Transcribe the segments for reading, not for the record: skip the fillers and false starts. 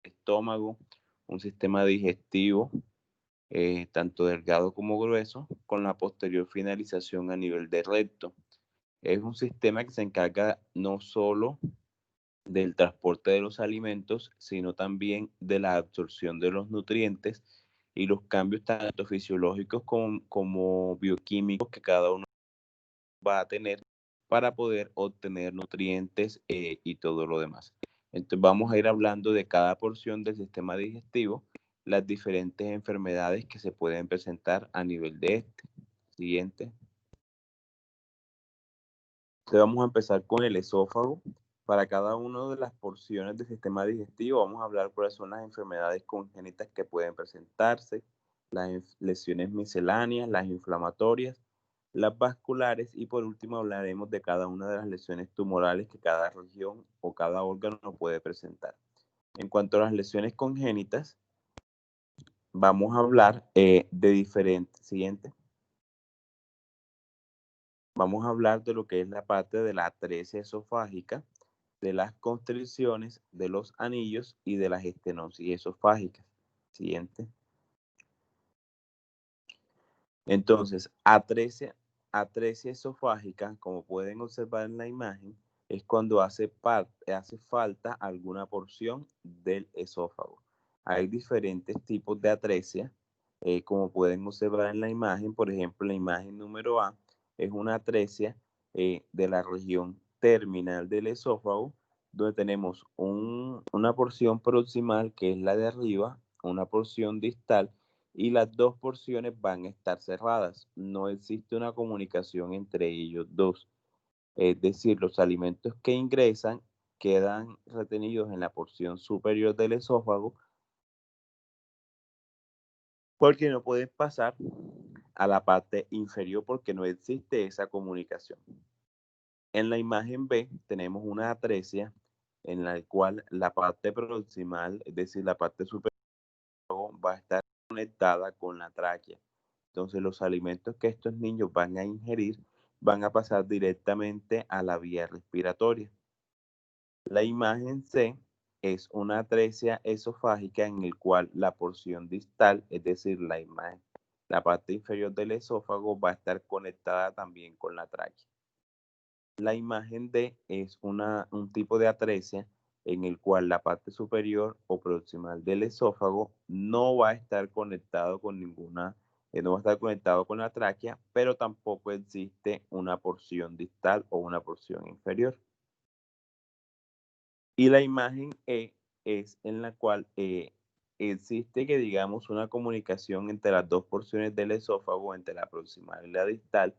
estómago, un sistema digestivo, tanto delgado como grueso, con la posterior finalización a nivel de recto. Es un sistema que se encarga no solo del transporte de los alimentos, sino también de la absorción de los nutrientes y los cambios tanto fisiológicos como bioquímicos que cada uno va a tener para poder obtener nutrientes y todo lo demás. Entonces vamos a ir hablando de cada porción del sistema digestivo, las diferentes enfermedades que se pueden presentar a nivel de este. Siguiente. Entonces vamos a empezar con el esófago. Para cada una de las porciones del sistema digestivo vamos a hablar cuáles son las enfermedades congénitas que pueden presentarse, las lesiones misceláneas, las inflamatorias, las vasculares y por último hablaremos de cada una de las lesiones tumorales que cada región o cada órgano puede presentar. En cuanto a las lesiones congénitas, vamos a hablar de diferentes. Siguiente. Vamos a hablar de lo que es la parte de la atresia esofágica, de las constricciones, de los anillos y de las estenosis esofágicas. Siguiente. Entonces, atresia esofágica, como pueden observar en la imagen, es cuando hace falta alguna porción del esófago. Hay diferentes tipos de atresia, como pueden observar en la imagen. Por ejemplo, la imagen número A es una atresia de la región terminal del esófago, donde tenemos una porción proximal, que es la de arriba, una porción distal, y las dos porciones van a estar cerradas. No existe una comunicación entre ellos dos. Es decir, los alimentos que ingresan quedan retenidos en la porción superior del esófago porque no pueden pasar a la parte inferior porque no existe esa comunicación. En la imagen B tenemos una atresia en la cual la parte proximal, es decir, la parte superior, va a estar conectada con la tráquea. Entonces los alimentos que estos niños van a ingerir van a pasar directamente a la vía respiratoria. La imagen C es una atresia esofágica en el cual la porción distal, es decir, la parte inferior del esófago va a estar conectada también con la tráquea. La imagen D es un tipo de atresia en el cual la parte superior o proximal del esófago no va a estar conectado con no va a estar conectado con la tráquea, pero tampoco existe una porción distal o una porción inferior. Y la imagen E es en la cual existe que digamos una comunicación entre las dos porciones del esófago, entre la proximal y la distal,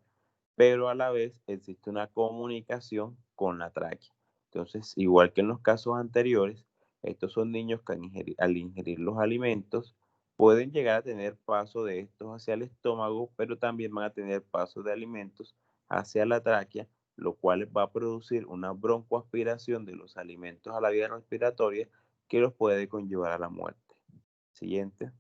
pero a la vez existe una comunicación con la tráquea. Entonces, igual que en los casos anteriores, estos son niños que al ingerir los alimentos pueden llegar a tener paso de estos hacia el estómago, pero también van a tener paso de alimentos hacia la tráquea, lo cual va a producir una broncoaspiración de los alimentos a la vía respiratoria que los puede conllevar a la muerte. Siguiente.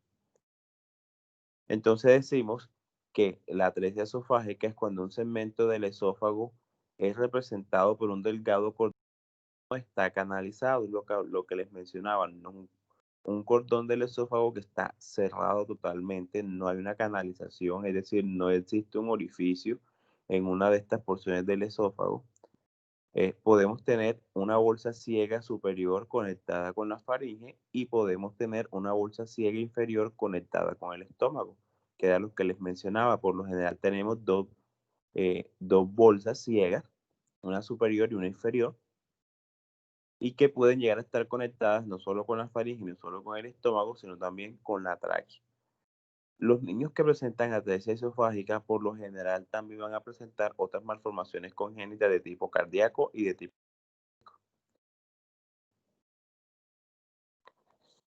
Entonces decimos que la atresia esofágica es cuando un segmento del esófago es representado por un delgado cordón que no está canalizado, lo que les mencionaba, ¿no? Un cordón del esófago que está cerrado totalmente, no hay una canalización, es decir, no existe un orificio en una de estas porciones del esófago. Podemos tener una bolsa ciega superior conectada con la faringe y podemos tener una bolsa ciega inferior conectada con el estómago, que era lo que les mencionaba. Por lo general tenemos dos bolsas ciegas, una superior y una inferior, y que pueden llegar a estar conectadas no solo con la faringe, no solo con el estómago, sino también con la tráquea. Los niños que presentan atresia esofágica por lo general también van a presentar otras malformaciones congénitas de tipo cardíaco y de tipo.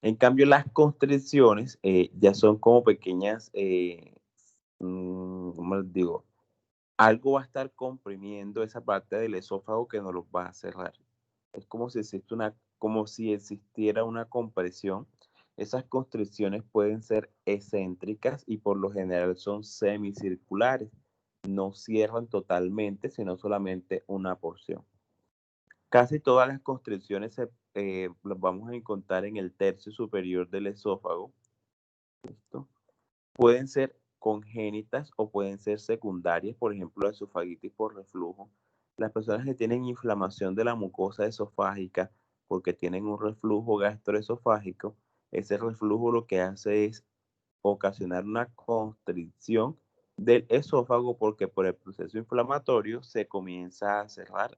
En cambio, las constricciones ya son como pequeñas, ¿cómo les digo? Algo va a estar comprimiendo esa parte del esófago que no los va a cerrar. Es como si existiera una compresión. Esas constricciones pueden ser excéntricas y por lo general son semicirculares. No cierran totalmente, sino solamente una porción. Casi todas las constricciones las vamos a encontrar en el tercio superior del esófago. ¿Listo? Pueden ser congénitas o pueden ser secundarias, por ejemplo, la esofagitis por reflujo. Las personas que tienen inflamación de la mucosa esofágica porque tienen un reflujo gastroesofágico, ese reflujo lo que hace es ocasionar una constricción del esófago porque por el proceso inflamatorio se comienza a cerrar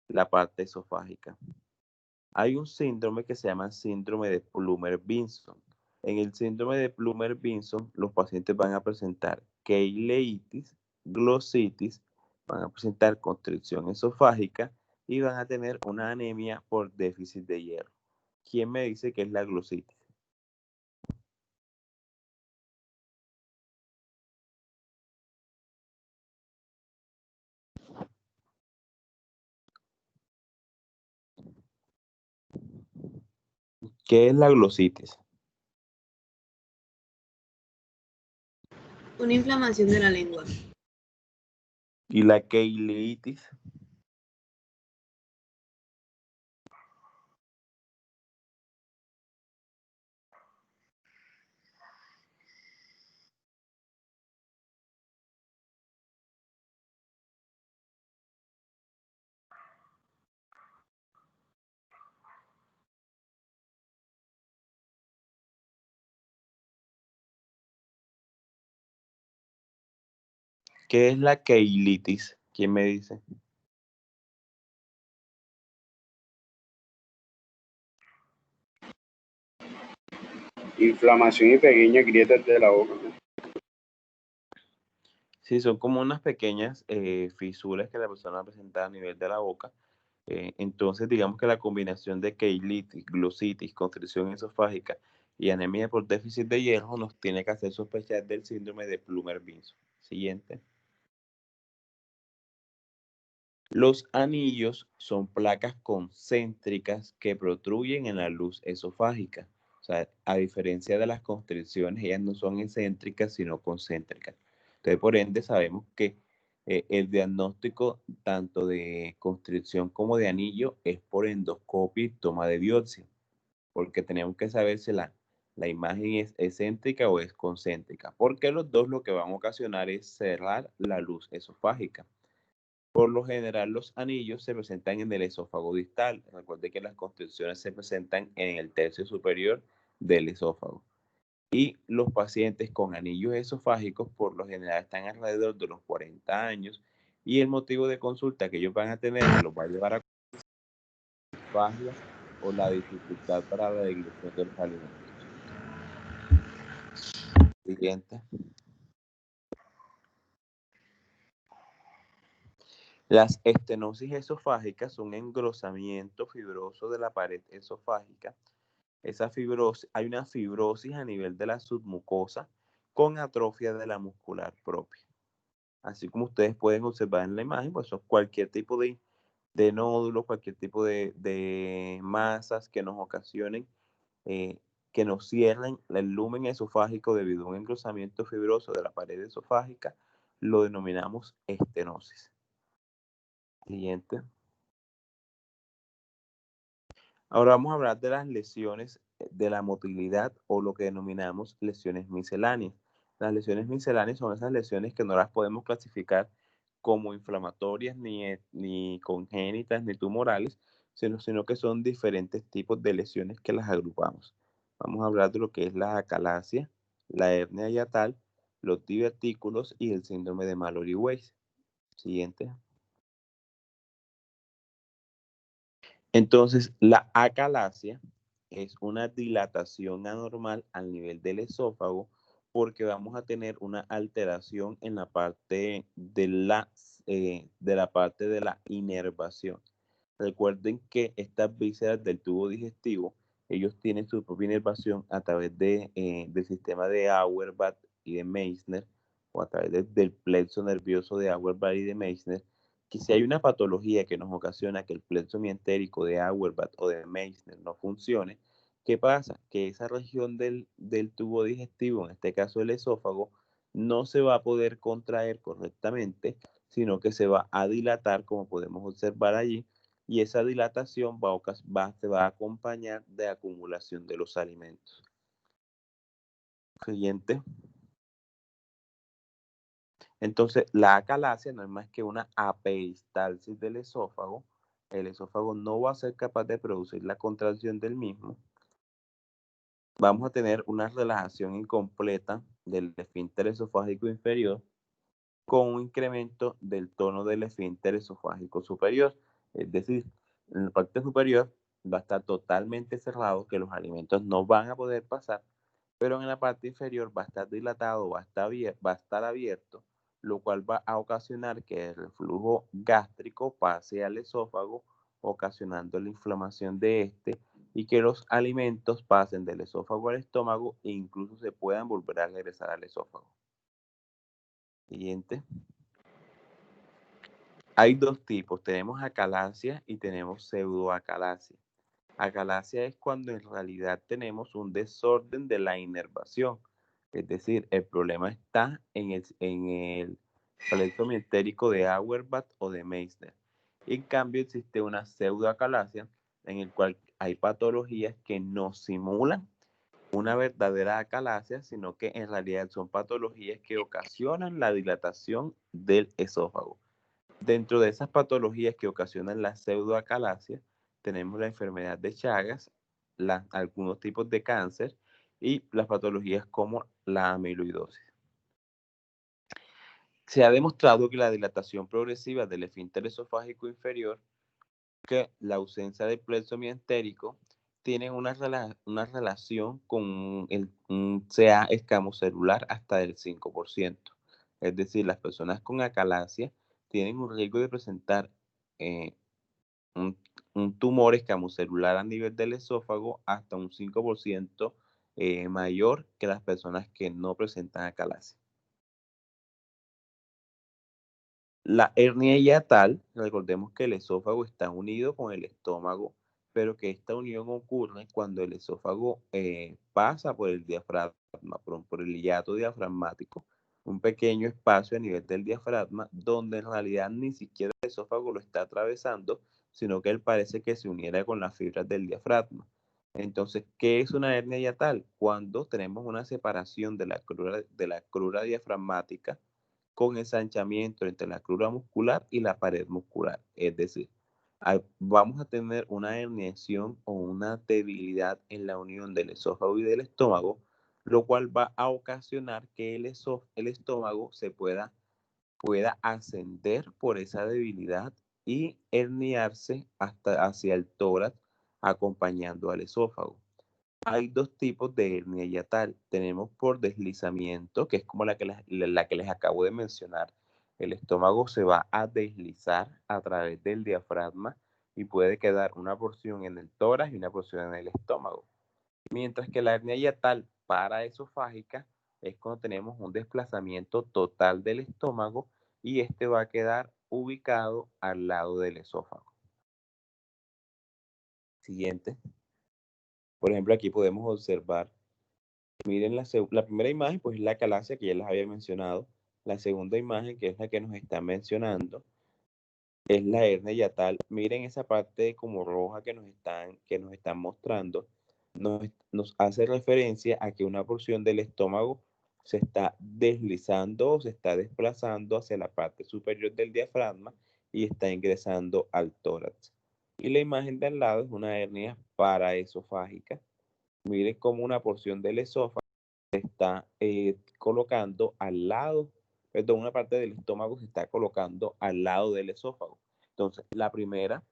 la parte esofágica. Hay un síndrome que se llama síndrome de Plummer-Vinson. En el síndrome de Plummer-Vinson, los pacientes van a presentar queileitis, glositis, van a presentar constricción esofágica y van a tener una anemia por déficit de hierro. ¿Quién me dice que es la glositis? ¿Qué es la glositis? Una inflamación de la lengua. ¿Y la queileitis? ¿Qué es la queilitis? ¿Quién me dice? Inflamación y pequeñas grietas de la boca. Sí, son como unas pequeñas fisuras que la persona presenta a nivel de la boca. Entonces, digamos que la combinación de queilitis, glositis, constricción esofágica y anemia por déficit de hierro nos tiene que hacer sospechar del síndrome de Plummer-Vinson. Siguiente. Los anillos son placas concéntricas que protruyen en la luz esofágica. O sea, a diferencia de las constricciones, ellas no son excéntricas, sino concéntricas. Entonces, por ende, sabemos que el diagnóstico tanto de constricción como de anillo es por endoscopia y toma de biopsia, porque tenemos que saber si la imagen es excéntrica o es concéntrica, porque los dos lo que van a ocasionar es cerrar la luz esofágica. Por lo general, los anillos se presentan en el esófago distal. Recuerde que las constricciones se presentan en el tercio superior del esófago. Y los pacientes con anillos esofágicos por lo general están alrededor de los 40 años y el motivo de consulta que ellos van a tener que los va a llevar a disfagia o la dificultad para la digestión de los alimentos. Siguiente. Las estenosis esofágicas son un engrosamiento fibroso de la pared esofágica. Esa fibrosis, hay una fibrosis a nivel de la submucosa con atrofia de la muscular propia. Así como ustedes pueden observar en la imagen, pues son cualquier tipo de nódulos, cualquier tipo de masas que nos ocasionen, que nos cierren el lumen esofágico debido a un engrosamiento fibroso de la pared esofágica, lo denominamos estenosis. Siguiente. Ahora vamos a hablar de las lesiones de la motilidad o lo que denominamos lesiones misceláneas. Las lesiones misceláneas son esas lesiones que no las podemos clasificar como inflamatorias, ni congénitas, ni tumorales, sino que son diferentes tipos de lesiones que las agrupamos. Vamos a hablar de lo que es la acalasia, la hernia hiatal, los divertículos y el síndrome de Mallory-Weiss. Siguiente. Entonces, la acalasia es una dilatación anormal al nivel del esófago porque vamos a tener una alteración en la parte de la parte de la inervación. Recuerden que estas vísceras del tubo digestivo, ellos tienen su propia inervación a través del sistema de Auerbach y de Meissner, o a través del plexo nervioso de Auerbach y de Meissner, que si hay una patología que nos ocasiona que el plexo mientérico de Auerbach o de Meissner no funcione, ¿qué pasa? Que esa región del tubo digestivo, en este caso el esófago, no se va a poder contraer correctamente, sino que se va a dilatar, como podemos observar allí, y esa dilatación se va a acompañar de acumulación de los alimentos. Siguiente. Entonces, la acalasia no es más que una aperistalsis del esófago. El esófago no va a ser capaz de producir la contracción del mismo. Vamos a tener una relajación incompleta del esfínter esofágico inferior con un incremento del tono del esfínter esofágico superior. Es decir, en la parte superior va a estar totalmente cerrado, que los alimentos no van a poder pasar, pero en la parte inferior va a estar dilatado, va a estar abierto, lo cual va a ocasionar que el reflujo gástrico pase al esófago, ocasionando la inflamación de este y que los alimentos pasen del esófago al estómago e incluso se puedan volver a regresar al esófago. Siguiente. Hay dos tipos, tenemos acalasia y tenemos pseudoacalasia. Acalasia es cuando en realidad tenemos un desorden de la inervación, es decir, el problema está en el plexo mientérico de Auerbach o de Meissner. En cambio, existe una pseudoacalasia en el cual hay patologías que no simulan una verdadera acalasia, sino que en realidad son patologías que ocasionan la dilatación del esófago. Dentro de esas patologías que ocasionan la pseudoacalasia, tenemos la enfermedad de Chagas, algunos tipos de cáncer y las patologías como la amiloidosis. Se ha demostrado que la dilatación progresiva del esfínter esofágico inferior, que la ausencia de plexo mientérico, tienen una relación con un CA escamocelular hasta del 5%. Es decir, las personas con acalasia tienen un riesgo de presentar eh, un, un tumor escamocelular a nivel del esófago hasta un 5% mayor que las personas que no presentan acalasia. La hernia hiatal, recordemos que el esófago está unido con el estómago, pero que esta unión ocurre cuando el esófago pasa por el diafragma, por el hiato diafragmático, un pequeño espacio a nivel del diafragma, donde en realidad ni siquiera el esófago lo está atravesando, sino que él parece que se uniera con las fibras del diafragma. Entonces, ¿qué es una hernia hiatal? Cuando tenemos una separación de la crura diafragmática con ensanchamiento entre la crura muscular y la pared muscular. Es decir, vamos a tener una herniación o una debilidad en la unión del esófago y del estómago, lo cual va a ocasionar que el estómago pueda ascender por esa debilidad y herniarse hasta hacia el tórax, acompañando al esófago. Hay dos tipos de hernia hiatal. Tenemos por deslizamiento, que es como la que les acabo de mencionar. El estómago se va a deslizar a través del diafragma y puede quedar una porción en el tórax y una porción en el estómago. Mientras que la hernia hiatal paraesofágica es cuando tenemos un desplazamiento total del estómago y este va a quedar ubicado al lado del esófago. Siguiente. Por ejemplo, aquí podemos observar. Miren la primera imagen, pues es la acalasia que ya les había mencionado. La segunda imagen, que es la que nos están mencionando, es la hernia hiatal. Miren esa parte como roja que nos están mostrando. Nos hace referencia a que una porción del estómago se está deslizando o se está desplazando hacia la parte superior del diafragma y está ingresando al tórax. Y la imagen de al lado es una hernia paraesofágica. Miren cómo una porción del esófago se está colocando al lado, perdón, una parte del estómago se está colocando al lado del esófago. Entonces, la primera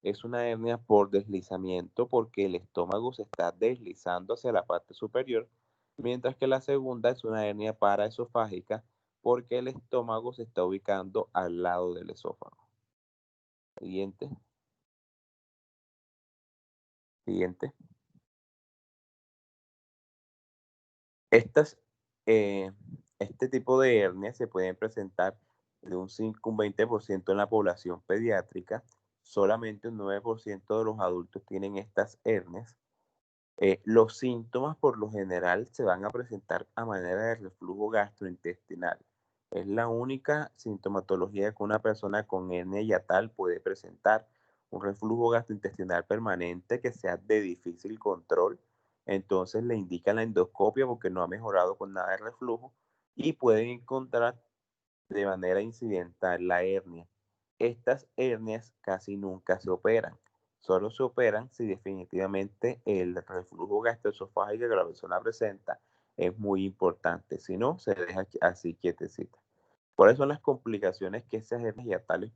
es una hernia por deslizamiento porque el estómago se está deslizando hacia la parte superior, mientras que la segunda es una hernia paraesofágica porque el estómago se está ubicando al lado del esófago. Siguiente. Siguiente. Estas, eh, este tipo de hernias se pueden presentar de un 5 un 20% en la población pediátrica. Solamente un 9% de los adultos tienen estas hernias. Los síntomas por lo general se van a presentar a manera de reflujo gastrointestinal. Es la única sintomatología que una persona con hernia hiatal puede presentar. un reflujo gastrointestinal permanente que sea de difícil control, entonces le indican la endoscopia porque no ha mejorado con nada de reflujo y pueden encontrar de manera incidental la hernia. Estas hernias casi nunca se operan, solo se operan si definitivamente el reflujo gastroesofágico que la persona presenta es muy importante, si no, se deja así quietecita. ¿Cuáles son las complicaciones que esas hernias hiatales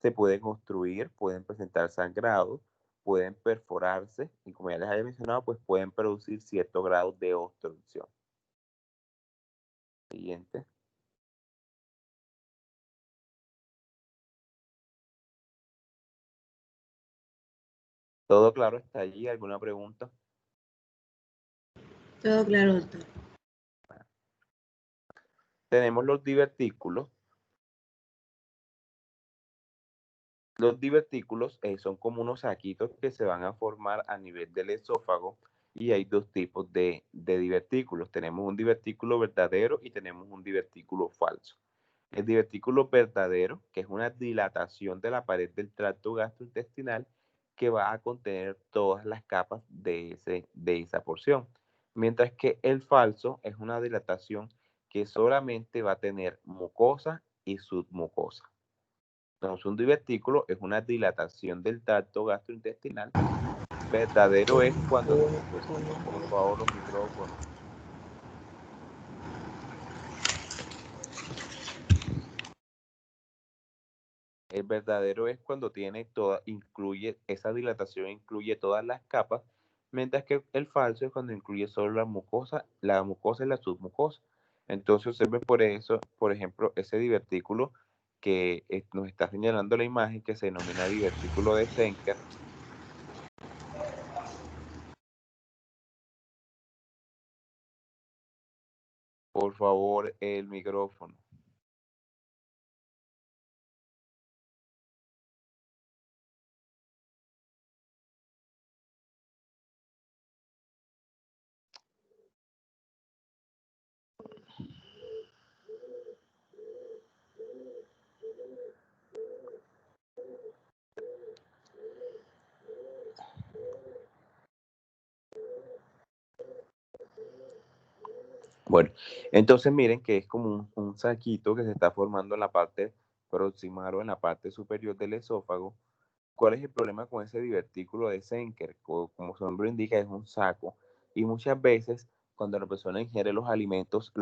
se pueden construir? Pueden presentar sangrado, pueden perforarse y como ya les había mencionado, pues pueden producir cierto grado de obstrucción. Siguiente. ¿Todo claro está allí? ¿Alguna pregunta? Todo claro, doctor. Tenemos los divertículos. Los divertículos son como unos saquitos que se van a formar a nivel del esófago y hay dos tipos de divertículos. Tenemos un divertículo verdadero y tenemos un divertículo falso. El divertículo verdadero, que es una dilatación de la pared del tracto gastrointestinal que va a contener todas las capas de esa porción. Mientras que el falso es una dilatación que solamente va a tener mucosa y submucosa. Entonces, un divertículo es una dilatación del tracto gastrointestinal. Verdadero es cuando, por favor, los micrófonos. El verdadero es cuando tiene toda, incluye, esa dilatación incluye todas las capas, mientras que el falso es cuando incluye solo la mucosa y la submucosa. Entonces observen por eso, por ejemplo, ese divertículo que nos está señalando la imagen que se denomina divertículo de Zenker. Por favor, el micrófono. Bueno, entonces miren que es como un saquito que se está formando en la parte proximal o en la parte superior del esófago. ¿Cuál es el problema con ese divertículo de Zenker? Como su nombre indica, es un saco. Y muchas veces, cuando la persona ingiere los alimentos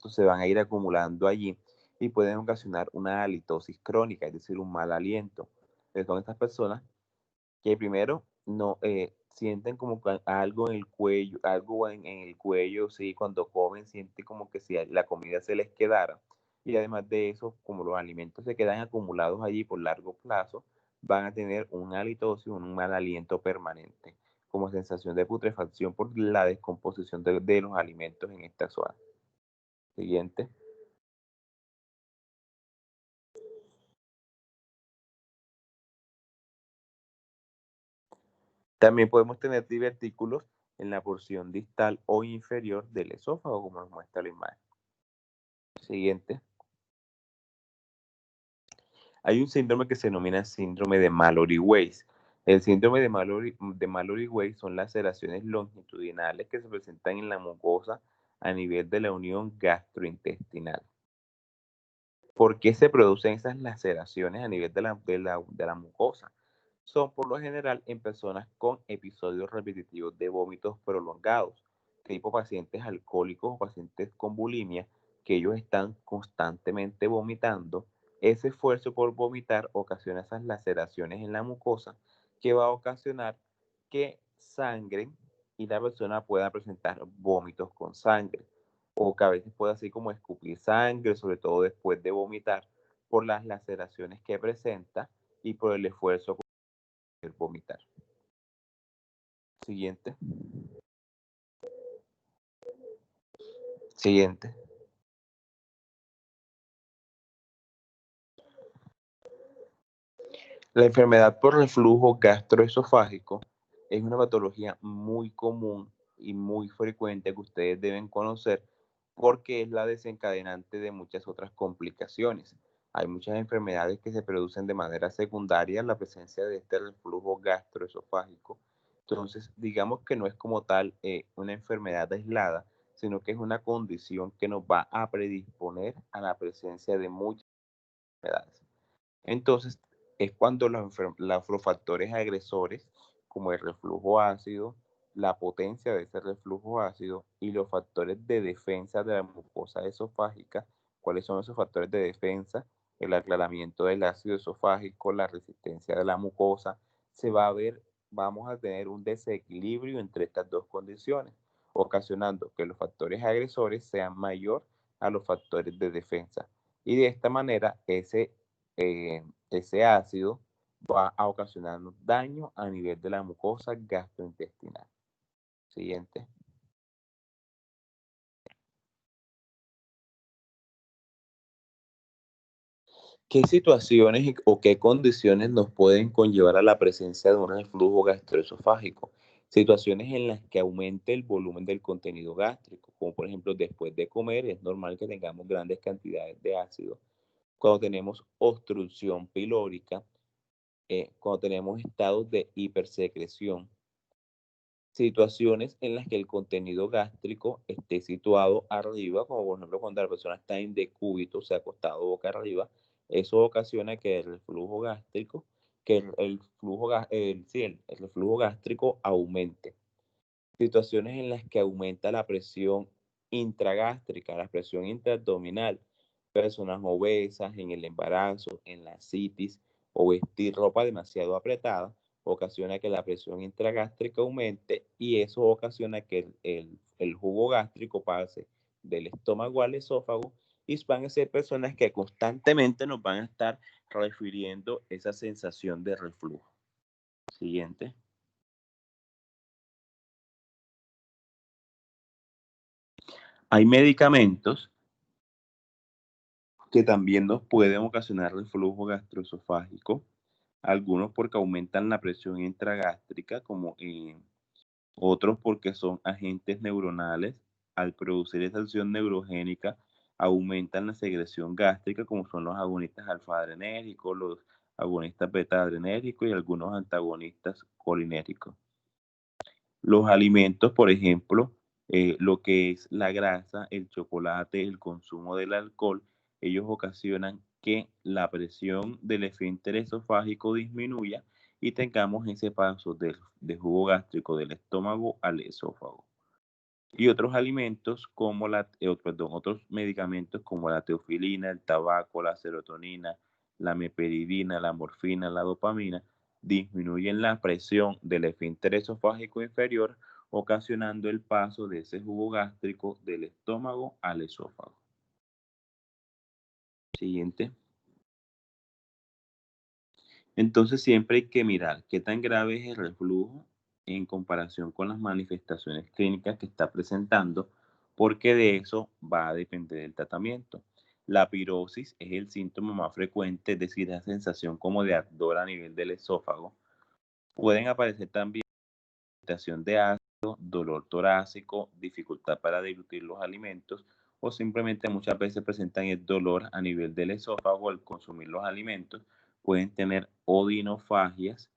se van a ir acumulando allí y pueden ocasionar una halitosis crónica, es decir, un mal aliento. Entonces, son estas personas que primero no sienten como algo en el cuello, algo en el cuello, sí, cuando comen sienten como que si la comida se les quedara. Y además de eso, como los alimentos se quedan acumulados allí por largo plazo, van a tener un halitosis, un mal aliento permanente, como sensación de putrefacción por la descomposición de los alimentos en esta zona. Siguiente. También podemos tener divertículos en la porción distal o inferior del esófago, como nos muestra la imagen. Siguiente. Hay un síndrome que se denomina síndrome de Mallory-Weiss. El síndrome de Mallory-Weiss son laceraciones longitudinales que se presentan en la mucosa a nivel de la unión gastrointestinal. ¿Por qué se producen esas laceraciones a nivel de la mucosa? Son por lo general en personas con episodios repetitivos de vómitos prolongados, tipo pacientes alcohólicos o pacientes con bulimia, que ellos están constantemente vomitando. Ese esfuerzo por vomitar ocasiona esas laceraciones en la mucosa que va a ocasionar que sangren y la persona pueda presentar vómitos con sangre o que a veces puede así como escupir sangre, sobre todo después de vomitar, por las laceraciones que presenta y por el esfuerzo por vomitar. Siguiente. Siguiente. La enfermedad por reflujo gastroesofágico es una patología muy común y muy frecuente que ustedes deben conocer porque es la desencadenante de muchas otras complicaciones. Hay muchas enfermedades que se producen de manera secundaria en la presencia de este reflujo gastroesofágico. Entonces, digamos que no es como tal una enfermedad aislada, sino que es una condición que nos va a predisponer a la presencia de muchas enfermedades. Entonces, es cuando los factores agresores, como el reflujo ácido, la potencia de ese reflujo ácido y los factores de defensa de la mucosa esofágica. ¿Cuáles son esos factores de defensa? El aclaramiento del ácido esofágico, la resistencia de la mucosa. Se va a ver, vamos a tener un desequilibrio entre estas dos condiciones, ocasionando que los factores agresores sean mayor a los factores de defensa. Y de esta manera, ese ácido va a ocasionar daño a nivel de la mucosa gastrointestinal. Siguiente. ¿Qué situaciones o qué condiciones nos pueden conllevar a la presencia de un reflujo gastroesofágico? Situaciones en las que aumente el volumen del contenido gástrico, como por ejemplo después de comer es normal que tengamos grandes cantidades de ácido. Cuando tenemos obstrucción pilórica, cuando tenemos estados de hipersecreción, situaciones en las que el contenido gástrico esté situado arriba, como por ejemplo cuando la persona está en decúbito, o sea, acostado boca arriba, eso ocasiona que el reflujo gástrico, que el flujo, sí, el reflujo gástrico aumente. Situaciones en las que aumenta la presión intragástrica, la presión intraabdominal, personas obesas en el embarazo, en la citis o vestir ropa demasiado apretada, ocasiona que la presión intragástrica aumente y eso ocasiona que el jugo gástrico pase del estómago al esófago y van a ser personas que constantemente nos van a estar refiriendo esa sensación de reflujo. Siguiente. Hay medicamentos que también nos pueden ocasionar reflujo gastroesofágico, algunos porque aumentan la presión intragástrica, como otros porque son agentes neuronales. Al producir esa acción neurogénica, aumentan la secreción gástrica, como son los agonistas alfa-adrenérgicos, los agonistas beta-adrenérgicos y algunos antagonistas colinérgicos. Los alimentos, por ejemplo, lo que es la grasa, el chocolate, el consumo del alcohol, ellos ocasionan que la presión del esfínter esofágico disminuya y tengamos ese paso de jugo gástrico del estómago al esófago. Y otros alimentos como otros medicamentos como la teofilina, el tabaco, la serotonina, la meperidina, la morfina, la dopamina, disminuyen la presión del esfínter esofágico inferior, ocasionando el paso de ese jugo gástrico del estómago al esófago. Siguiente. Entonces siempre hay que mirar qué tan grave es el reflujo en comparación con las manifestaciones clínicas que está presentando, porque de eso va a depender el tratamiento. La pirosis es el síntoma más frecuente, es decir, la sensación como de ardor a nivel del esófago. Pueden aparecer también irritación de ácido, dolor torácico, dificultad para deglutir los alimentos o simplemente muchas veces presentan el dolor a nivel del esófago al consumir los alimentos. Pueden tener odinofagias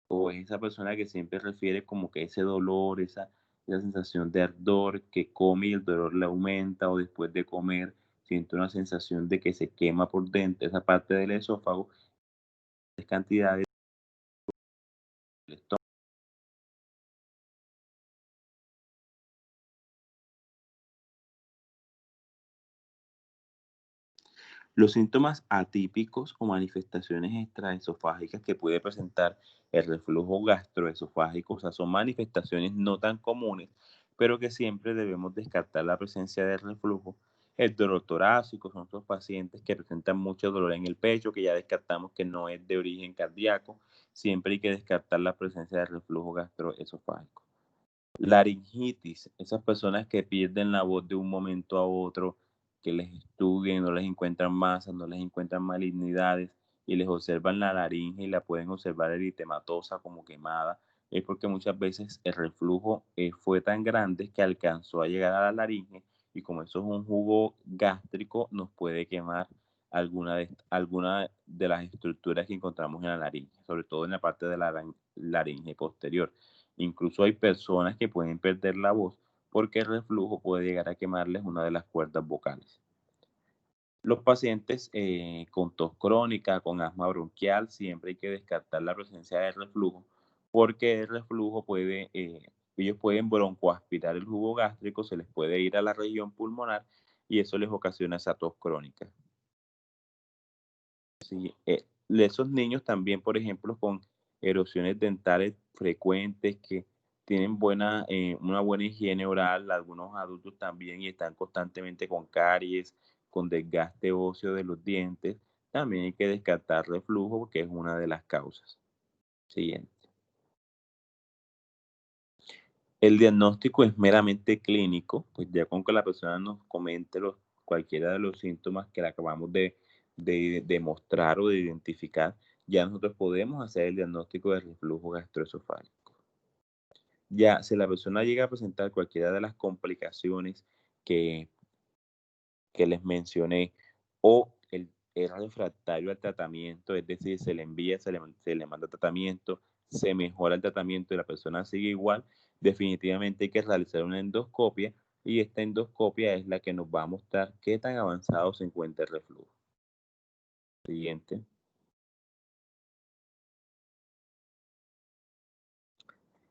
o es esa persona que siempre refiere como que ese dolor, esa sensación de ardor que come y el dolor le aumenta o después de comer siente una sensación de que se quema por dentro esa parte del esófago, es cantidades del estómago. Los síntomas atípicos o manifestaciones extraesofágicas que puede presentar el reflujo gastroesofágico, o sea, son manifestaciones no tan comunes, pero que siempre debemos descartar la presencia del reflujo. El dolor torácico son esos pacientes que presentan mucho dolor en el pecho, que ya descartamos que no es de origen cardíaco. Siempre hay que descartar la presencia del reflujo gastroesofágico. Laringitis, esas personas que pierden la voz de un momento a otro, que les estudian, no les encuentran masas, no les encuentran malignidades y les observan la laringe y la pueden observar eritematosa como quemada, es porque muchas veces el reflujo fue tan grande que alcanzó a llegar a la laringe y como eso es un jugo gástrico, nos puede quemar alguna de las estructuras que encontramos en la laringe, sobre todo en la parte de la laringe posterior. Incluso hay personas que pueden perder la voz porque el reflujo puede llegar a quemarles una de las cuerdas vocales. Los pacientes con tos crónica, con asma bronquial, siempre hay que descartar la presencia de reflujo, porque el reflujo puede, ellos pueden broncoaspirar el jugo gástrico, se les puede ir a la región pulmonar y eso les ocasiona esa tos crónica. Sí, esos niños también, por ejemplo, con erosiones dentales frecuentes que tienen una buena higiene oral, algunos adultos también y están constantemente con caries, con desgaste óseo de los dientes, también hay que descartar reflujo porque es una de las causas. Siguiente. El diagnóstico es meramente clínico, pues ya con que la persona nos comente cualquiera de los síntomas que le acabamos de demostrar o de identificar, ya nosotros podemos hacer el diagnóstico de reflujo gastroesofágico. Ya, si la persona llega a presentar cualquiera de las complicaciones que les mencioné, o es refractario al tratamiento, es decir, se le envía, se le manda tratamiento, se mejora el tratamiento y la persona sigue igual, definitivamente hay que realizar una endoscopia y esta endoscopia es la que nos va a mostrar qué tan avanzado se encuentra el reflujo. Siguiente.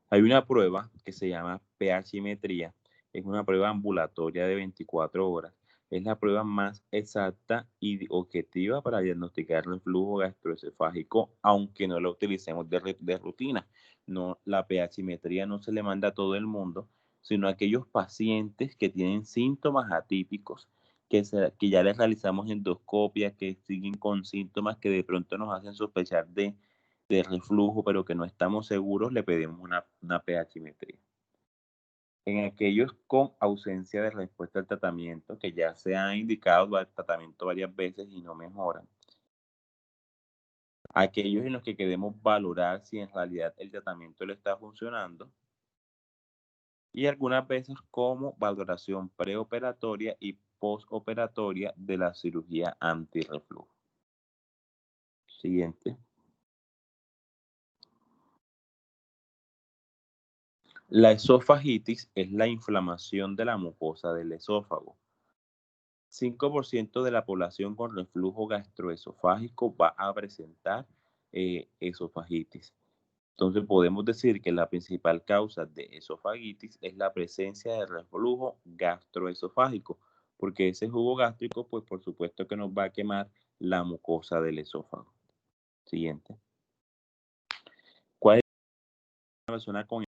Hay una prueba que se llama pH-metría, es una prueba ambulatoria de 24 horas. Es la prueba más exacta y objetiva para diagnosticar el reflujo gastroesofágico, aunque no la utilicemos de rutina. No, la pH-metría no se le manda a todo el mundo, sino a aquellos pacientes que tienen síntomas atípicos, que ya les realizamos endoscopias, que siguen con síntomas que de pronto nos hacen sospechar de reflujo, pero que no estamos seguros, le pedimos una pH-metría. En aquellos con ausencia de respuesta al tratamiento, que ya se ha indicado el tratamiento varias veces y no mejoran. Aquellos en los que queremos valorar si en realidad el tratamiento le está funcionando. Y algunas veces como valoración preoperatoria y postoperatoria de la cirugía antirreflujo. Siguiente. La esofagitis es la inflamación de la mucosa del esófago. 5% de la población con reflujo gastroesofágico va a presentar esofagitis. Entonces podemos decir que la principal causa de esofagitis es la presencia de reflujo gastroesofágico, porque ese jugo gástrico, pues por supuesto que nos va a quemar la mucosa del esófago. Siguiente. ¿Cuál es una persona con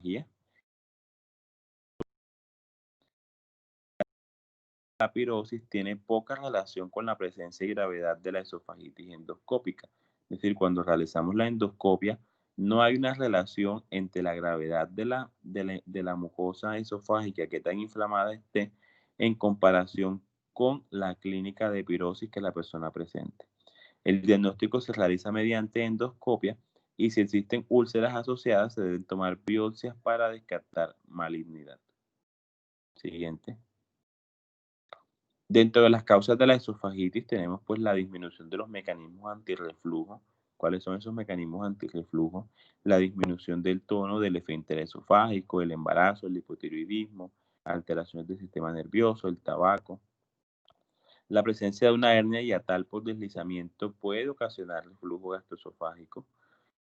energía? La pirosis tiene poca relación con la presencia y gravedad de la esofagitis endoscópica. Es decir, cuando realizamos la endoscopia, no hay una relación entre la gravedad de la mucosa esofágica, que tan inflamada esté, en comparación con la clínica de pirosis que la persona presente. El diagnóstico se realiza mediante endoscopia y si existen úlceras asociadas, se deben tomar biopsias para descartar malignidad. Siguiente. Dentro de las causas de la esofagitis tenemos pues la disminución de los mecanismos antirreflujo. ¿Cuáles son esos mecanismos antirreflujo? La disminución del tono del esfínter esofágico, el embarazo, el hipotiroidismo, alteraciones del sistema nervioso, el tabaco. La presencia de una hernia hiatal por deslizamiento puede ocasionar reflujo gastroesofágico.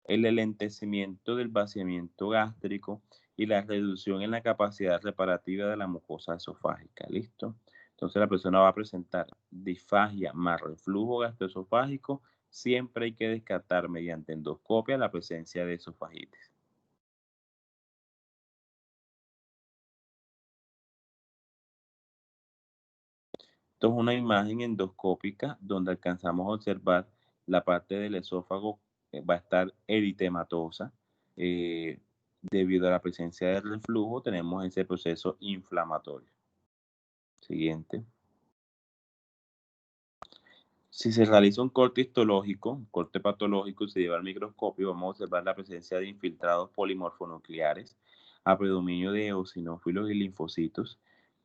El enlentecimiento del vaciamiento gástrico y la reducción en la capacidad reparativa de la mucosa esofágica. ¿Listo? Entonces la persona va a presentar disfagia más reflujo gastroesofágico. Siempre hay que descartar mediante endoscopia la presencia de esofagitis. Esto es una imagen endoscópica donde alcanzamos a observar la parte del esófago va a estar eritematosa. Debido a la presencia de reflujo, tenemos ese proceso inflamatorio. Siguiente. Si se realiza un corte histológico, un corte patológico y se lleva al microscopio, vamos a observar la presencia de infiltrados polimorfonucleares, a predominio de eosinófilos y linfocitos.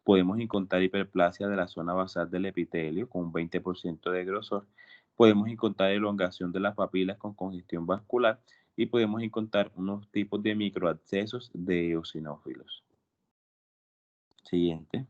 Podemos encontrar hiperplasia de la zona basal del epitelio con un 20% de grosor. Podemos encontrar elongación de las papilas con congestión vascular y podemos encontrar unos tipos de microabscesos de eosinófilos. Siguiente.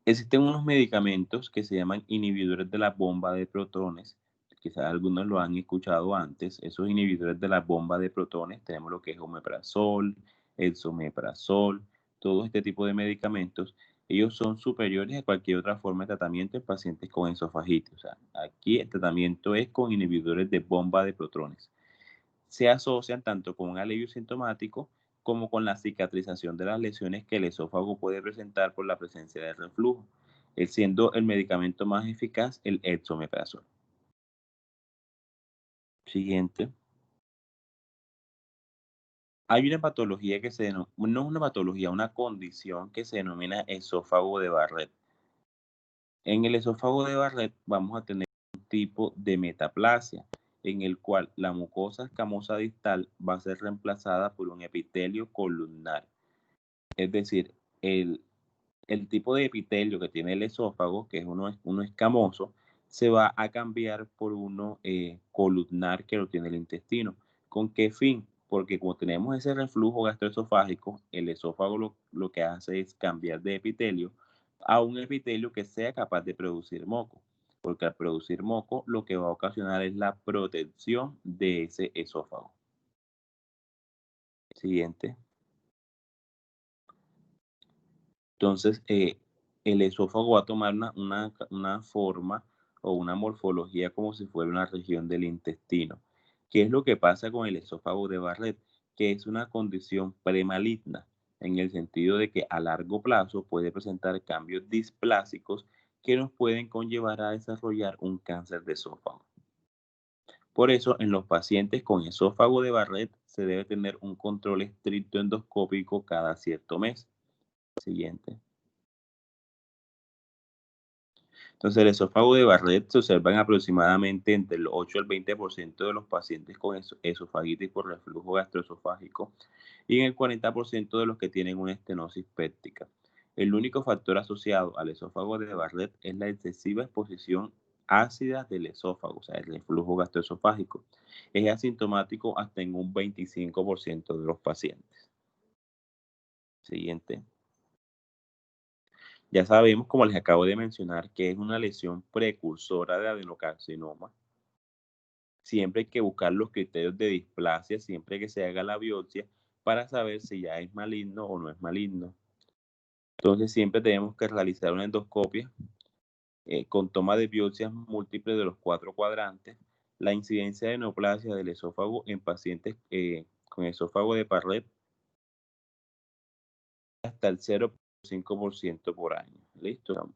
Existen unos medicamentos que se llaman inhibidores de la bomba de protones. Quizás algunos lo han escuchado antes. Esos inhibidores de la bomba de protones, tenemos lo que es omeprazol, esomeprazol, todo este tipo de medicamentos. Ellos son superiores a cualquier otra forma de tratamiento en pacientes con esofagitis. O sea, aquí el tratamiento es con inhibidores de bomba de protones. Se asocian tanto con un alivio sintomático como con la cicatrización de las lesiones que el esófago puede presentar por la presencia de reflujo, siendo el medicamento más eficaz el esomeprazol. Siguiente. Hay una patología que no es una patología, una condición que se denomina esófago de Barrett. En el esófago de Barrett vamos a tener un tipo de metaplasia, en el cual la mucosa escamosa distal va a ser reemplazada por un epitelio columnar. Es decir, el tipo de epitelio que tiene el esófago, que es uno escamoso, se va a cambiar por uno columnar que lo tiene el intestino. ¿Con qué fin? Porque como tenemos ese reflujo gastroesofágico, el esófago lo que hace es cambiar de epitelio a un epitelio que sea capaz de producir moco. Porque al producir moco, lo que va a ocasionar es la protección de ese esófago. Siguiente. Entonces, el esófago va a tomar una forma o una morfología como si fuera una región del intestino. ¿Qué es lo que pasa con el esófago de Barrett? Que es una condición premaligna, en el sentido de que a largo plazo puede presentar cambios displásicos que nos pueden conllevar a desarrollar un cáncer de esófago. Por eso, en los pacientes con esófago de Barrett se debe tener un control estricto endoscópico cada cierto mes. Siguiente. Entonces, el esófago de Barrett se observa en aproximadamente entre el 8 al 20% de los pacientes con esofagitis por reflujo gastroesofágico y en el 40% de los que tienen una estenosis péptica. El único factor asociado al esófago de Barrett es la excesiva exposición ácida del esófago, o sea, el reflujo gastroesofágico. Es asintomático hasta en un 25% de los pacientes. Siguiente. Ya sabemos, como les acabo de mencionar, que es una lesión precursora de adenocarcinoma. Siempre hay que buscar los criterios de displasia, siempre que se haga la biopsia, para saber si ya es maligno o no es maligno. Entonces, siempre tenemos que realizar una endoscopia con toma de biopsias múltiples de los 4 cuadrantes. La incidencia de neoplasia del esófago en pacientes con esófago de Barrett hasta el 0,5% por año. ¿Listo?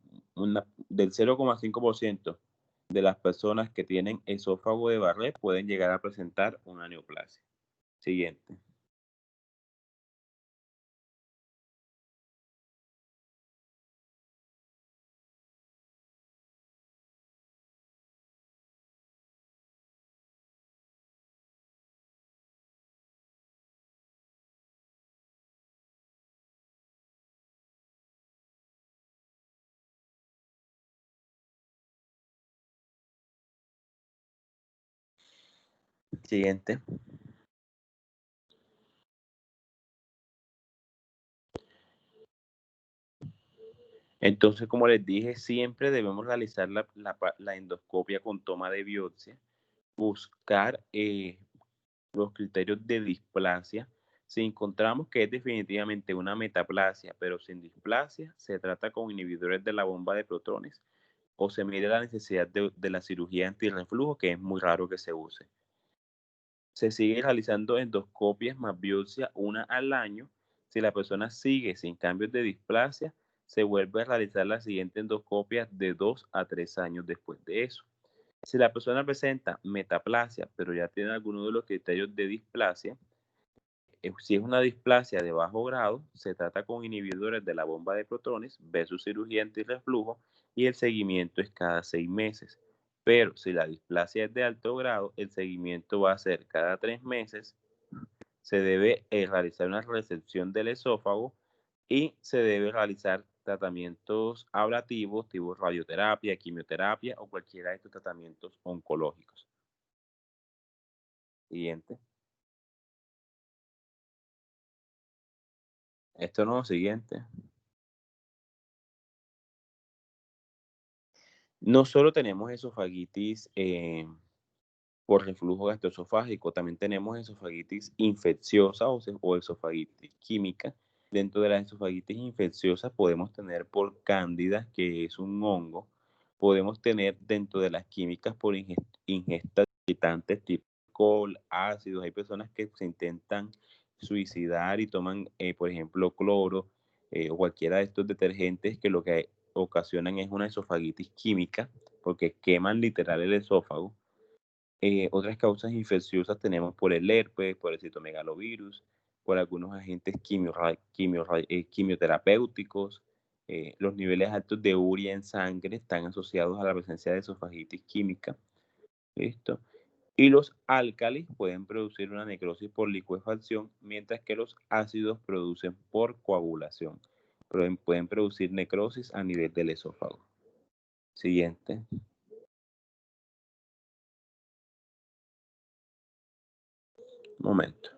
Del 0,5% de las personas que tienen esófago de Barrett pueden llegar a presentar una neoplasia. Siguiente. Siguiente. Entonces, como les dije, siempre debemos realizar la endoscopia con toma de biopsia, buscar los criterios de displasia. Si encontramos que es definitivamente una metaplasia, pero sin displasia, se trata con inhibidores de la bomba de protones o se mide la necesidad de la cirugía antirreflujo, que es muy raro que se use. Se sigue realizando endoscopias más biopsia una al año. Si la persona sigue sin cambios de displasia, se vuelve a realizar la siguiente endoscopia de 2 a 3 años después de eso. Si la persona presenta metaplasia, pero ya tiene alguno de los criterios de displasia, si es una displasia de bajo grado, se trata con inhibidores de la bomba de protones versus cirugía antirreflujo y el seguimiento es cada 6 meses. Pero si la displasia es de alto grado, el seguimiento va a ser cada 3 meses. Se debe realizar una resección del esófago y se debe realizar tratamientos ablativos, tipo radioterapia, quimioterapia o cualquiera de estos tratamientos oncológicos. Siguiente. Esto no, siguiente. No solo tenemos esofagitis por reflujo gastroesofágico, también tenemos esofagitis infecciosa o esofagitis química. Dentro de las esofagitis infecciosas podemos tener por cándida, que es un hongo. Podemos tener dentro de las químicas por ingesta de irritantes tipo alcohol, ácidos. Hay personas que se intentan suicidar y toman, por ejemplo, cloro o cualquiera de estos detergentes que lo que ocasionan es una esofagitis química porque queman literal el esófago. Otras causas infecciosas tenemos por el herpes, por el citomegalovirus, por algunos agentes quimioterapéuticos. Los niveles altos de urea en sangre están asociados a la presencia de esofagitis química. ¿Listo? Y los álcalis pueden producir una necrosis por licuefacción, mientras que los ácidos producen por coagulación. Pueden producir necrosis a nivel del esófago. Siguiente. Momento.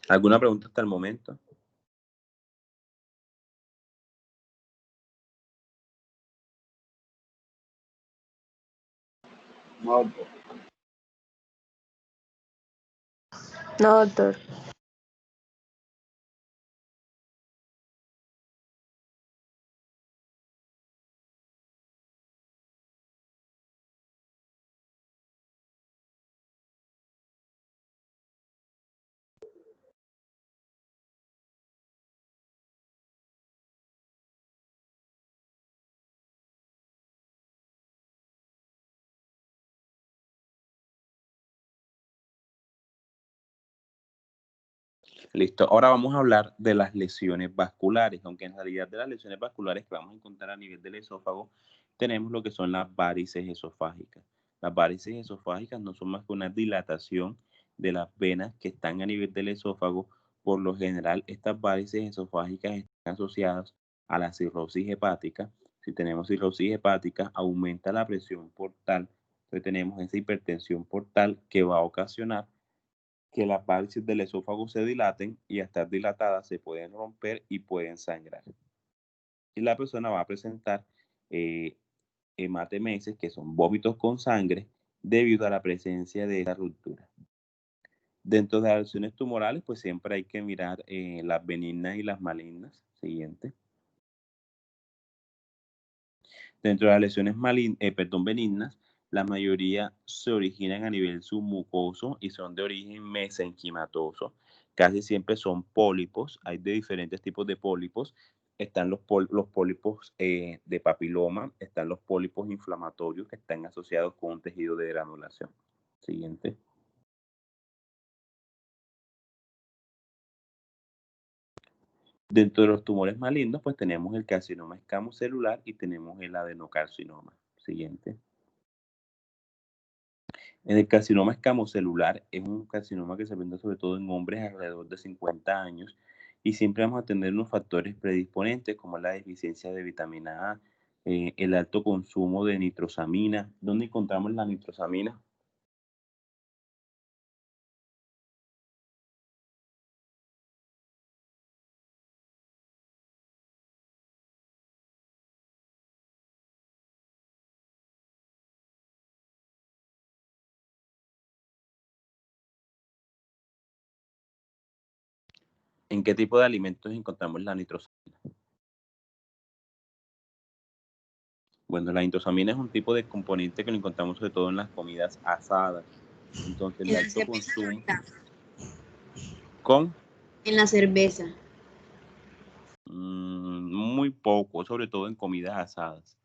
¿Alguna pregunta hasta el momento? No, doctor. No, doctor. Listo, ahora vamos a hablar de las lesiones vasculares, aunque en realidad de las lesiones vasculares que vamos a encontrar a nivel del esófago, tenemos lo que son las varices esofágicas. Las varices esofágicas no son más que una dilatación de las venas que están a nivel del esófago. Por lo general, estas varices esofágicas están asociadas a la cirrosis hepática. Si tenemos cirrosis hepática, aumenta la presión portal, entonces tenemos esa hipertensión portal que va a ocasionar que las varices del esófago se dilaten y al estar dilatadas se pueden romper y pueden sangrar. Y la persona va a presentar hematemesis, que son vómitos con sangre, debido a la presencia de esa ruptura. Dentro de las lesiones tumorales, pues siempre hay que mirar las benignas y las malignas. Siguiente. Dentro de las lesiones benignas, la mayoría se originan a nivel submucoso y son de origen mesenquimatoso. Casi siempre son pólipos, hay de diferentes tipos de pólipos. Están los pólipos de papiloma, están los pólipos inflamatorios que están asociados con un tejido de granulación. Siguiente. Dentro de los tumores malignos, pues tenemos el carcinoma escamocelular y tenemos el adenocarcinoma. Siguiente. En el carcinoma escamocelular es un carcinoma que se presenta sobre todo en hombres alrededor de 50 años y siempre vamos a tener unos factores predisponentes como la deficiencia de vitamina A, el alto consumo de nitrosamina. ¿Dónde encontramos la nitrosamina? ¿En qué tipo de alimentos encontramos la nitrosamina? Bueno, la nitrosamina es un tipo de componente que lo encontramos sobre todo en las comidas asadas. Entonces, el alto consumo con En la cerveza. muy poco, sobre todo en comidas asadas.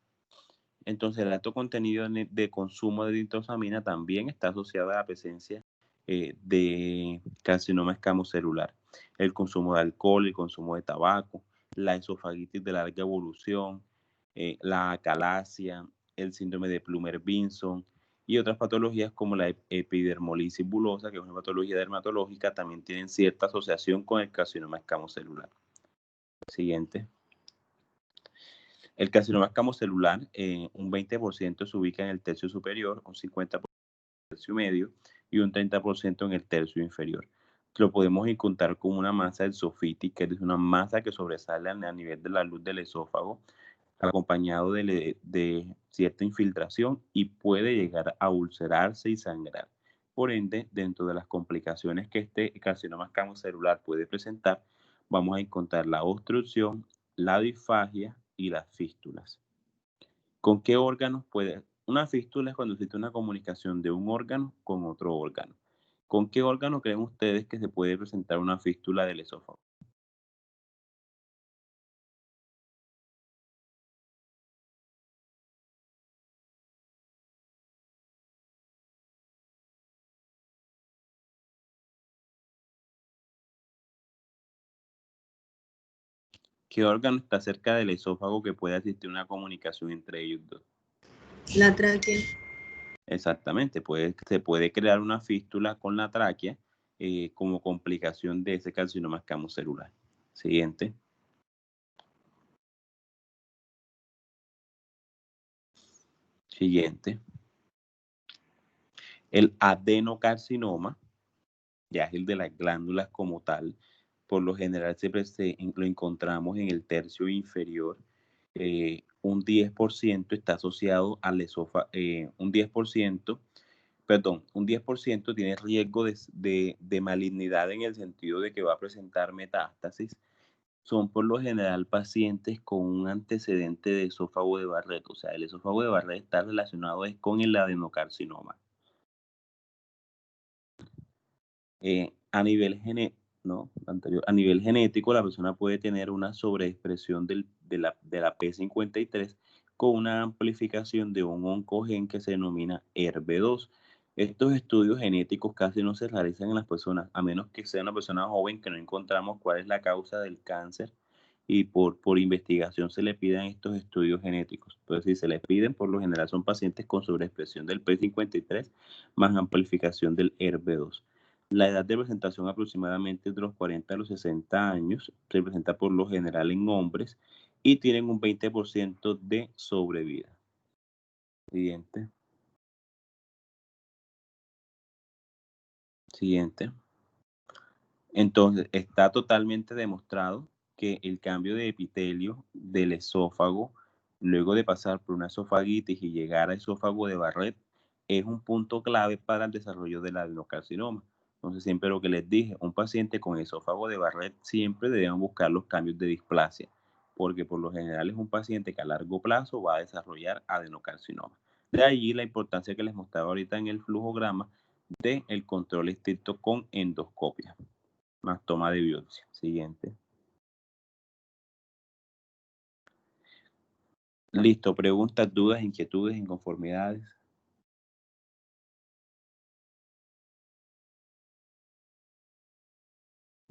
Entonces, el alto contenido de consumo de nitrosamina también está asociado a la presencia de carcinoma escamocelular. El consumo de alcohol, el consumo de tabaco, la esofagitis de larga evolución, la acalasia, el síndrome de Plummer-Vinson y otras patologías como la epidermolisis bulosa, que es una patología dermatológica, también tienen cierta asociación con el carcinoma escamocelular. Siguiente. El carcinoma escamocelular, un 20% se ubica en el tercio superior, un 50% en el tercio medio y un 30% en el tercio inferior. Lo podemos encontrar como una masa exofítica, que es una masa que sobresale a nivel de la luz del esófago, acompañado de cierta infiltración y puede llegar a ulcerarse y sangrar. Por ende, dentro de las complicaciones que este carcinoma escamocelular puede presentar, vamos a encontrar la obstrucción, la disfagia y las fístulas. ¿Con qué órganos puede? Una fístula es cuando existe una comunicación de un órgano con otro órgano. ¿Con qué órgano creen ustedes que se puede presentar una fístula del esófago? ¿Qué órgano está cerca del esófago que pueda existir una comunicación entre ellos dos? La tráquea. Exactamente, se puede crear una fístula con la tráquea como complicación de ese carcinoma escamocelular. Siguiente. Siguiente. El adenocarcinoma, ya es el de las glándulas como tal, por lo general siempre lo encontramos en el tercio inferior. Un 10% está asociado al esófago, un 10% tiene riesgo de malignidad en el sentido de que va a presentar metástasis. Son por lo general pacientes con un antecedente de esófago de Barrett. O sea, el esófago de Barrett está relacionado con el adenocarcinoma. A nivel genético, la persona puede tener una sobreexpresión de la P53 con una amplificación de un oncogen que se denomina ERB2. Estos estudios genéticos casi no se realizan en las personas, a menos que sea una persona joven que no encontramos cuál es la causa del cáncer y por investigación se le piden estos estudios genéticos. Entonces, si se les piden, por lo general son pacientes con sobreexpresión del P53 más amplificación del ERB2. La edad de presentación aproximadamente de los 40 a los 60 años, se presenta por lo general en hombres y tienen un 20% de sobrevida. Siguiente. Siguiente. Entonces, está totalmente demostrado que el cambio de epitelio del esófago, luego de pasar por una esofagitis y llegar a esófago de Barrett, es un punto clave para el desarrollo del adenocarcinoma. Entonces, siempre lo que les dije, un paciente con esófago de Barrett siempre deben buscar los cambios de displasia, porque por lo general es un paciente que a largo plazo va a desarrollar adenocarcinoma. De allí la importancia que les mostraba ahorita en el flujograma del control estricto con endoscopia más toma de biopsia. Siguiente. Listo. Preguntas, dudas, inquietudes, inconformidades.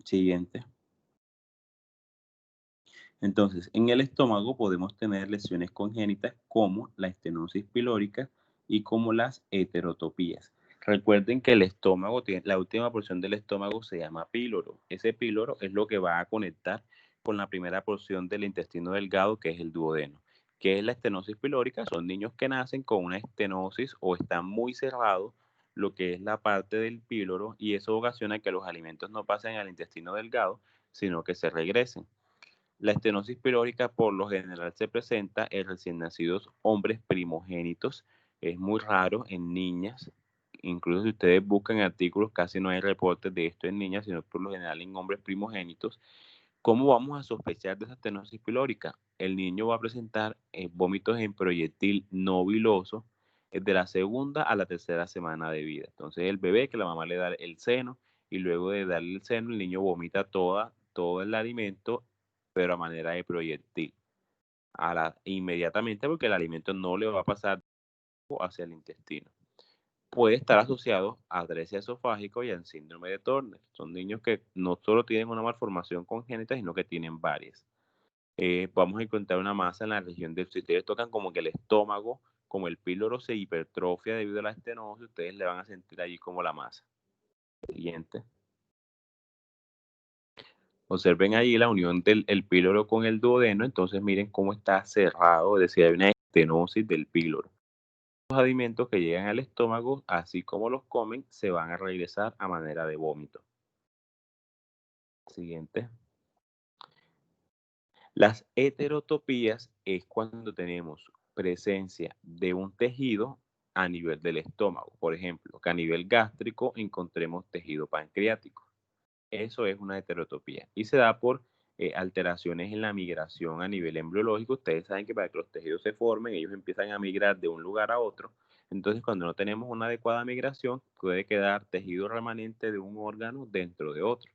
Siguiente. Entonces, en el estómago podemos tener lesiones congénitas como la estenosis pilórica y como las heterotopías. Recuerden que el estómago, la última porción del estómago se llama píloro. Ese píloro es lo que va a conectar con la primera porción del intestino delgado, que es el duodeno. ¿Qué es la estenosis pilórica? Son niños que nacen con una estenosis o están muy cerrados lo que es la parte del píloro y eso ocasiona que los alimentos no pasen al intestino delgado, sino que se regresen. La estenosis pilórica por lo general se presenta en recién nacidos hombres primogénitos. Es muy raro en niñas. Incluso si ustedes buscan artículos, casi no hay reportes de esto en niñas, sino por lo general en hombres primogénitos. ¿Cómo vamos a sospechar de esa estenosis pilórica? El niño va a presentar vómitos en proyectil no viloso de la segunda a la tercera semana de vida. Entonces el bebé que la mamá le da el seno y luego de darle el seno el niño vomita todo el alimento pero a manera de proyectil. Inmediatamente porque el alimento no le va a pasar hacia el intestino. Puede estar asociado a atresia esofágica y al síndrome de Turner. Son niños que no solo tienen una malformación congénita, sino que tienen varias. vamos a encontrar una masa en la región del, si ustedes tocan como que el estómago, como el píloro se hipertrofia debido a la estenosis, ustedes le van a sentir allí como la masa. Siguiente. Observen ahí la unión del píloro con el duodeno, entonces miren cómo está cerrado, es decir, hay una estenosis del píloro. Los alimentos que llegan al estómago, así como los comen, se van a regresar a manera de vómito. Siguiente. Las heterotopías es cuando tenemos presencia de un tejido a nivel del estómago. Por ejemplo, que a nivel gástrico encontremos tejido pancreático. Eso es una heterotopía y se da por alteraciones en la migración a nivel embriológico. Ustedes saben que para que los tejidos se formen, ellos empiezan a migrar de un lugar a otro. Entonces, cuando no tenemos una adecuada migración, puede quedar tejido remanente de un órgano dentro de otro.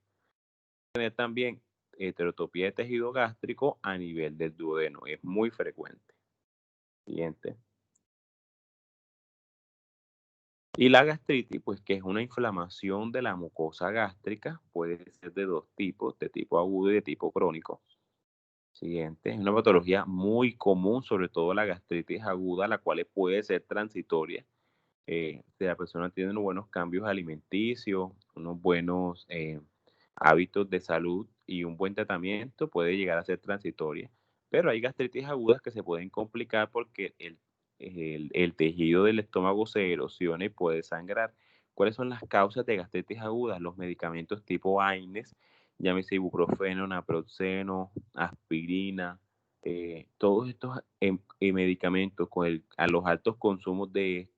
Tener también heterotopía de tejido gástrico a nivel del duodeno. Es muy frecuente. Siguiente. Y la gastritis, pues que es una inflamación de la mucosa gástrica, puede ser de dos tipos, de tipo agudo y de tipo crónico. Siguiente, es una patología muy común, sobre todo la gastritis aguda, la cual puede ser transitoria. Si la persona tiene unos buenos cambios alimenticios, unos buenos hábitos de salud y un buen tratamiento, puede llegar a ser transitoria. Pero hay gastritis agudas que se pueden complicar porque el tejido del estómago se erosiona y puede sangrar. ¿Cuáles son las causas de gastritis agudas? Los medicamentos tipo AINES, llámese ibuprofeno, naproxeno, aspirina, todos estos medicamentos a los altos consumos de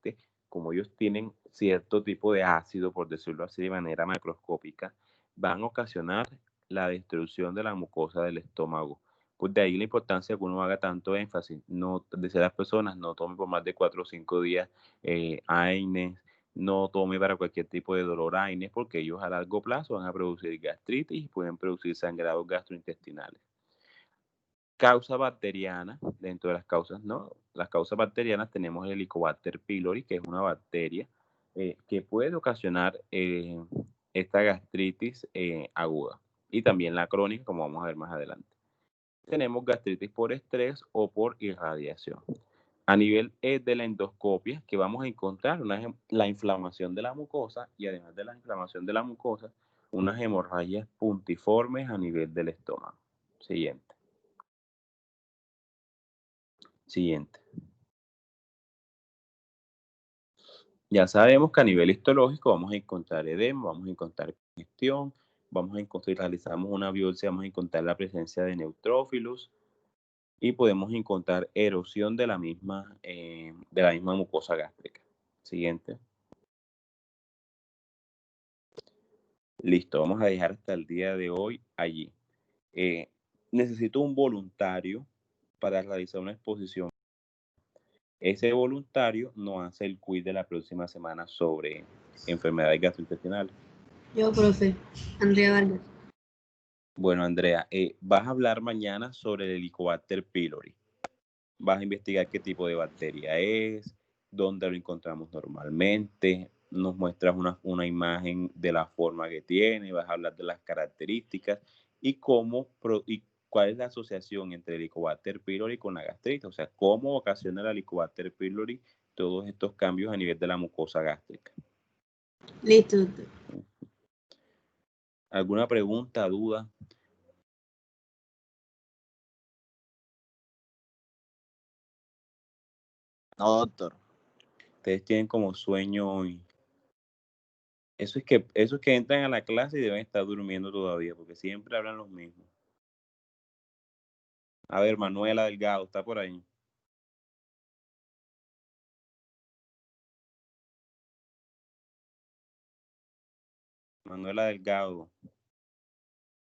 como ellos tienen cierto tipo de ácido, por decirlo así, de manera macroscópica, van a ocasionar la destrucción de la mucosa del estómago. Pues de ahí la importancia que uno haga tanto énfasis. No, decir a las personas, no tome por más de 4 o 5 días AINES, no tome para cualquier tipo de dolor AINES, porque ellos a largo plazo van a producir gastritis y pueden producir sangrados gastrointestinales. Causa bacteriana, dentro de las causas, ¿no? Las causas bacterianas tenemos el Helicobacter pylori, que es una bacteria que puede ocasionar esta gastritis aguda y también la crónica, como vamos a ver más adelante. Tenemos gastritis por estrés o por irradiación. A nivel de la endoscopia, que vamos a encontrar la inflamación de la mucosa y además de la inflamación de la mucosa, unas hemorragias puntiformes a nivel del estómago. Siguiente. Siguiente. Ya sabemos que a nivel histológico vamos a encontrar edema, vamos a encontrar congestión, vamos a encontrar, realizamos una biopsia, vamos a encontrar la presencia de neutrófilos y podemos encontrar erosión de la misma mucosa gástrica. Siguiente. Listo, vamos a dejar hasta el día de hoy allí. Necesito un voluntario para realizar una exposición. Ese voluntario nos hace el quiz de la próxima semana sobre enfermedades gastrointestinales. Yo, profe, Andrea Vargas. Bueno, Andrea, vas a hablar mañana sobre el Helicobacter pylori. Vas a investigar qué tipo de bacteria es, dónde lo encontramos normalmente, nos muestras una imagen de la forma que tiene, vas a hablar de las características y cuál es la asociación entre el Helicobacter pylori con la gastritis, o sea, cómo ocasiona el Helicobacter pylori todos estos cambios a nivel de la mucosa gástrica. Listo, doctor. ¿Alguna pregunta, duda? No, doctor. Ustedes tienen como sueño hoy. Esos que entran a la clase y deben estar durmiendo todavía, porque siempre hablan los mismos. A ver, Manuela Delgado, ¿está por ahí? Manuela Delgado.